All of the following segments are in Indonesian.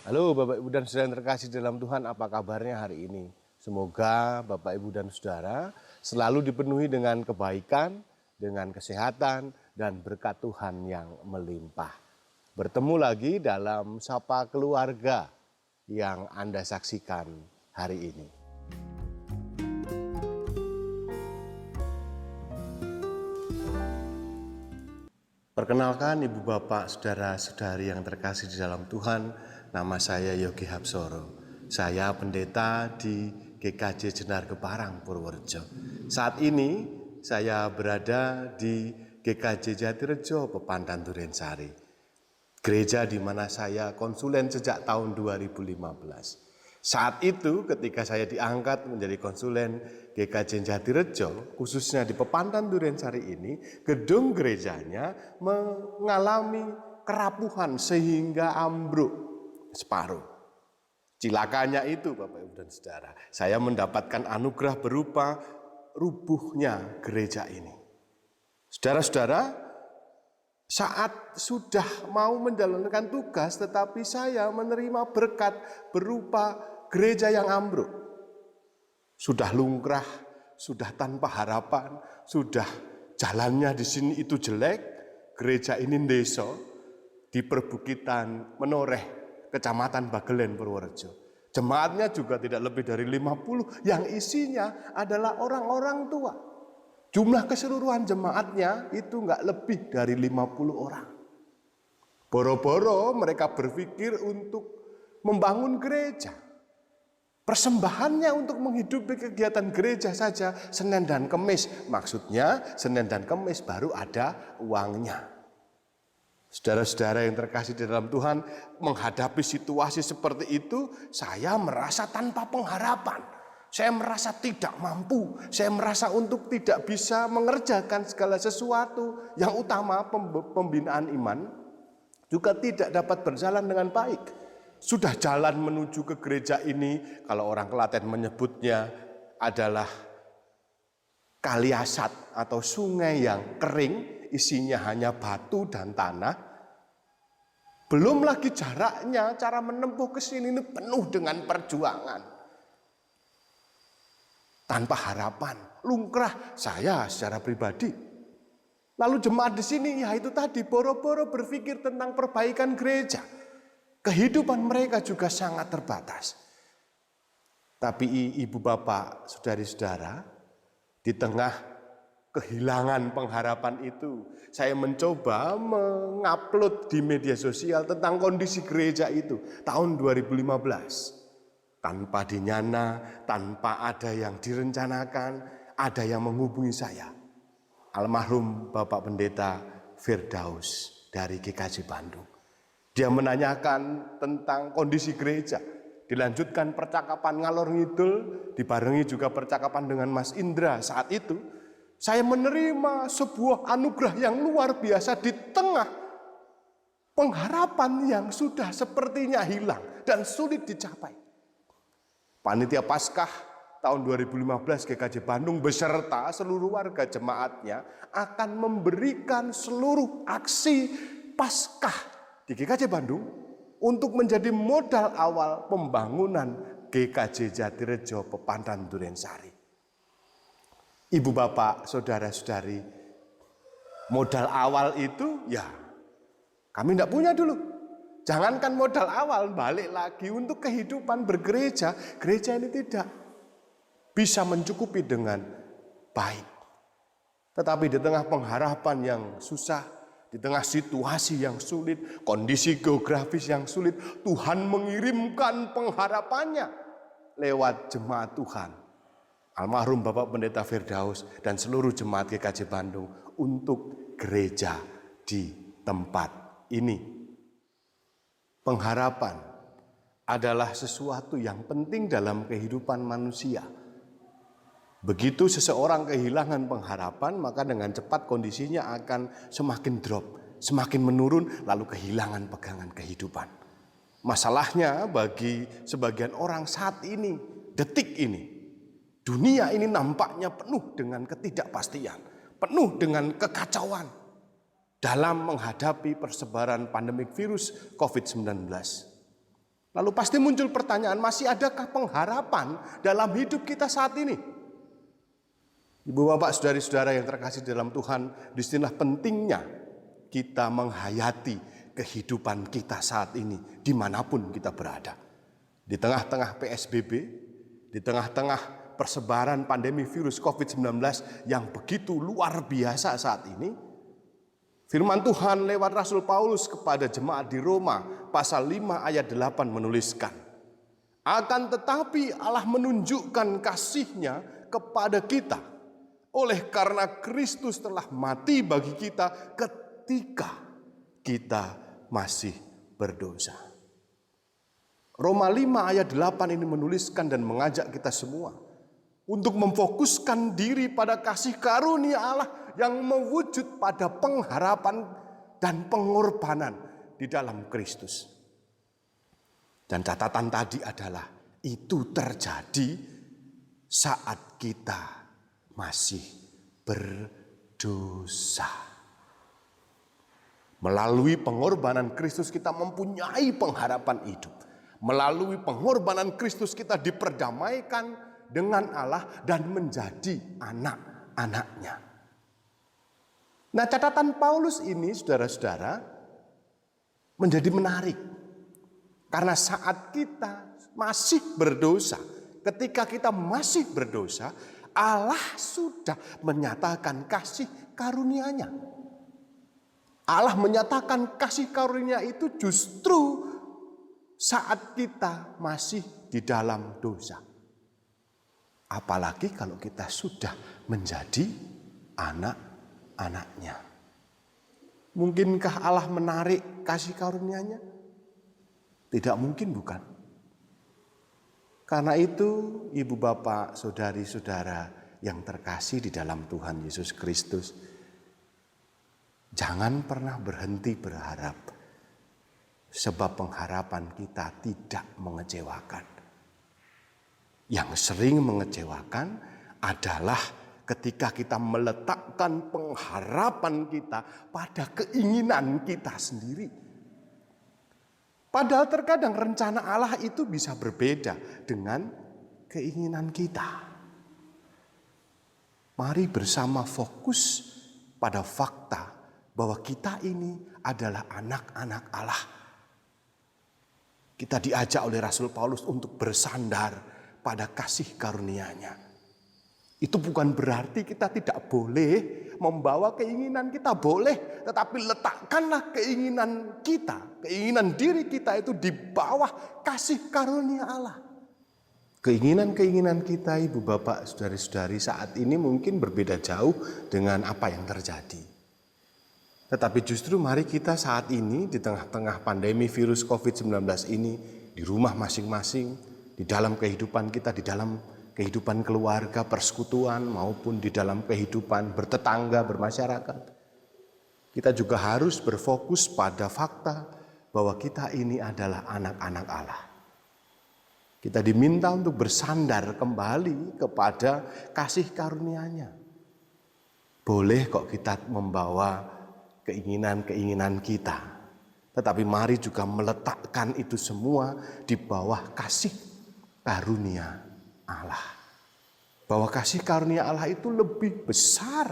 Halo Bapak Ibu dan Saudara yang terkasih dalam Tuhan, apa kabarnya hari ini? Semoga Bapak Ibu dan Saudara selalu dipenuhi dengan kebaikan, dengan kesehatan, dan berkat Tuhan yang melimpah. Bertemu lagi dalam Sapa Keluarga yang Anda saksikan hari ini. Perkenalkan Ibu Bapak, Saudara-saudari yang terkasih di dalam Tuhan, nama saya Yogi Hapsoro. Saya pendeta di GKJ Jenar Keparang, Purworejo. Saat ini saya berada di GKJ Jatirejo, Pepandan Durensari. Gereja di mana saya konsulen sejak tahun 2015. Saat itu ketika saya diangkat menjadi konsulen GKJ Jatirejo, khususnya di Pepandan Durensari ini, gedung gerejanya mengalami kerapuhan sehingga ambruk separuh. Cilakanya itu Bapak Ibu dan Saudara, saya mendapatkan anugerah berupa rubuhnya gereja ini. Saudara-saudara, saat sudah mau menjalankan tugas, tetapi saya menerima berkat berupa gereja yang ambruk. Sudah lumrah, sudah tanpa harapan, sudah jalannya di sini itu jelek. Gereja ini desa di perbukitan Menoreh, Kecamatan Bagelen, Purworejo. Jemaatnya juga tidak lebih dari 50 yang isinya adalah orang-orang tua. Jumlah keseluruhan jemaatnya itu nggak lebih dari 50 orang. Boro-boro mereka berpikir untuk membangun gereja. Persembahannya untuk menghidupi kegiatan gereja saja Senin dan Kemis. Maksudnya Senin dan Kemis baru ada uangnya. Saudara-saudara yang terkasih di dalam Tuhan, menghadapi situasi seperti itu, saya merasa tanpa pengharapan. Saya merasa tidak mampu, saya merasa untuk tidak bisa mengerjakan segala sesuatu yang utama pembinaan iman juga tidak dapat berjalan dengan baik. Sudah jalan menuju ke gereja ini, kalau orang Klaten menyebutnya adalah kali asat atau sungai yang kering, isinya hanya batu dan tanah. Belum lagi jaraknya, cara menempuh ke sini ini penuh dengan perjuangan. Tanpa harapan, lumrah saya secara pribadi. Lalu jemaat di sini ya itu tadi boro-boro berpikir tentang perbaikan gereja. Kehidupan mereka juga sangat terbatas. Tapi ibu bapak, saudari-saudara, di tengah kehilangan pengharapan itu, saya mencoba mengupload di media sosial tentang kondisi gereja itu tahun 2015. Tanpa dinyana, tanpa ada yang direncanakan, ada yang menghubungi saya. Almarhum Bapak Pendeta Firdaus dari GKJ Bandung. Dia menanyakan tentang kondisi gereja. Dilanjutkan percakapan ngalor ngidul, dibarengi juga percakapan dengan Mas Indra. Saat itu, saya menerima sebuah anugerah yang luar biasa di tengah pengharapan yang sudah sepertinya hilang dan sulit dicapai. Panitia Paskah tahun 2015 GKJ Bandung beserta seluruh warga jemaatnya akan memberikan seluruh aksi Paskah di GKJ Bandung untuk menjadi modal awal pembangunan GKJ Jatirejo Pepandan Durensari. Ibu bapak, saudara-saudari, modal awal itu ya kami tidak punya dulu. Jangankan modal awal, balik lagi untuk kehidupan bergereja, gereja ini tidak bisa mencukupi dengan baik. Tetapi di tengah pengharapan yang susah, di tengah situasi yang sulit, kondisi geografis yang sulit, Tuhan mengirimkan pengharapannya lewat jemaat Tuhan. Almarhum Bapak Pendeta Firdaus dan seluruh jemaat GKJ Bandung untuk gereja di tempat ini. Pengharapan adalah sesuatu yang penting dalam kehidupan manusia. Begitu seseorang kehilangan pengharapan, maka dengan cepat kondisinya akan semakin drop, semakin menurun, lalu kehilangan pegangan kehidupan. Masalahnya bagi sebagian orang saat ini, detik ini, dunia ini nampaknya penuh dengan ketidakpastian, penuh dengan kekacauan dalam menghadapi persebaran pandemik virus COVID-19. Lalu pasti muncul pertanyaan, masih adakah pengharapan dalam hidup kita saat ini? Ibu bapak saudari-saudara yang terkasih dalam Tuhan, disinilah pentingnya kita menghayati kehidupan kita saat ini dimanapun kita berada. Di tengah-tengah PSBB, di tengah-tengah persebaran pandemi virus COVID-19 yang begitu luar biasa saat ini, firman Tuhan lewat Rasul Paulus kepada jemaat di Roma pasal 5 ayat 8 menuliskan, akan tetapi Allah menunjukkan kasih-Nya kepada kita oleh karena Kristus telah mati bagi kita ketika kita masih berdosa. Roma 5 ayat 8 ini menuliskan dan mengajak kita semua untuk memfokuskan diri pada kasih karunia Allah yang mewujud pada pengharapan dan pengorbanan di dalam Kristus. Dan catatan tadi adalah itu terjadi saat kita masih berdosa. Melalui pengorbanan Kristus kita mempunyai pengharapan hidup. Melalui pengorbanan Kristus kita diperdamaikan dengan Allah dan menjadi anak-anak-Nya. Nah, catatan Paulus ini, saudara-saudara, menjadi menarik. Karena saat kita masih berdosa, ketika kita masih berdosa, Allah sudah menyatakan kasih karunia-Nya. Allah menyatakan kasih karunia itu justru saat kita masih di dalam dosa. Apalagi kalau kita sudah menjadi anak-anak-Nya. Mungkinkah Allah menarik kasih karunia-Nya? Tidak mungkin, bukan? Karena itu, ibu bapak, saudari-saudara yang terkasih di dalam Tuhan Yesus Kristus, jangan pernah berhenti berharap. Sebab pengharapan kita tidak mengecewakan. Yang sering mengecewakan adalah ketika kita meletakkan pengharapan kita pada keinginan kita sendiri. Padahal terkadang rencana Allah itu bisa berbeda dengan keinginan kita. Mari bersama fokus pada fakta bahwa kita ini adalah anak-anak Allah. Kita diajak oleh Rasul Paulus untuk bersandar pada kasih karunia-Nya. Itu bukan berarti kita tidak boleh membawa keinginan kita, boleh. Tetapi letakkanlah keinginan kita, keinginan diri kita itu di bawah kasih karunia Allah. Keinginan-keinginan kita, ibu bapak, saudari-saudari, saat ini mungkin berbeda jauh dengan apa yang terjadi. Tetapi justru mari kita saat ini di tengah-tengah pandemi virus COVID-19 ini, di rumah masing-masing, di dalam kehidupan kita, di dalam kehidupan keluarga, persekutuan, maupun di dalam kehidupan bertetangga, bermasyarakat. Kita juga harus berfokus pada fakta bahwa kita ini adalah anak-anak Allah. Kita diminta untuk bersandar kembali kepada kasih karunia-Nya. Boleh kok kita membawa keinginan-keinginan kita. Tetapi mari juga meletakkan itu semua di bawah kasih karunia Allah. Bahwa kasih karunia Allah itu lebih besar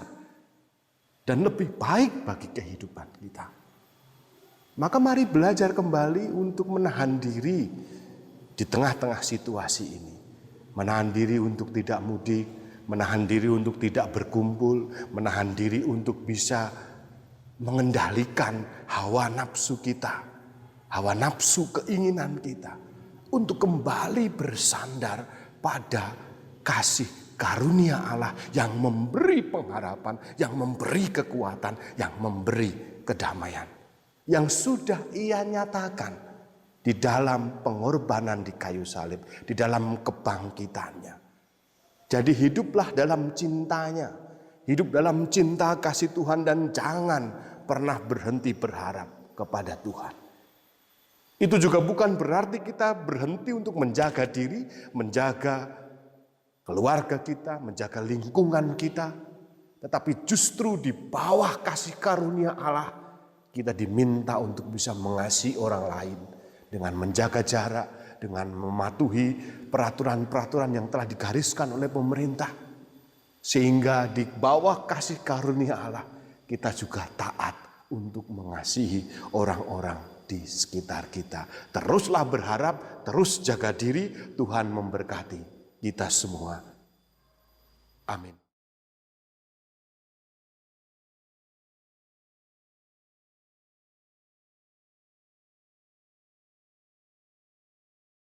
dan lebih baik bagi kehidupan kita. Maka mari belajar kembali untuk menahan diri di tengah-tengah situasi ini. Menahan diri untuk tidak mudik, menahan diri untuk tidak berkumpul, menahan diri untuk bisa mengendalikan hawa nafsu kita, hawa nafsu keinginan kita, untuk kembali bersandar pada kasih karunia Allah yang memberi pengharapan, yang memberi kekuatan, yang memberi kedamaian, yang sudah Ia nyatakan di dalam pengorbanan di kayu salib, di dalam kebangkitannya. Jadi hiduplah dalam cintanya, hidup dalam cinta kasih Tuhan, dan jangan pernah berhenti berharap kepada Tuhan. Itu juga bukan berarti kita berhenti untuk menjaga diri, menjaga keluarga kita, menjaga lingkungan kita. Tetapi justru di bawah kasih karunia Allah, kita diminta untuk bisa mengasihi orang lain dengan menjaga jarak, dengan mematuhi peraturan-peraturan yang telah digariskan oleh pemerintah. Sehingga di bawah kasih karunia Allah, kita juga taat untuk mengasihi orang-orang di sekitar kita. Teruslah berharap, terus jaga diri, Tuhan memberkati kita semua. Amin.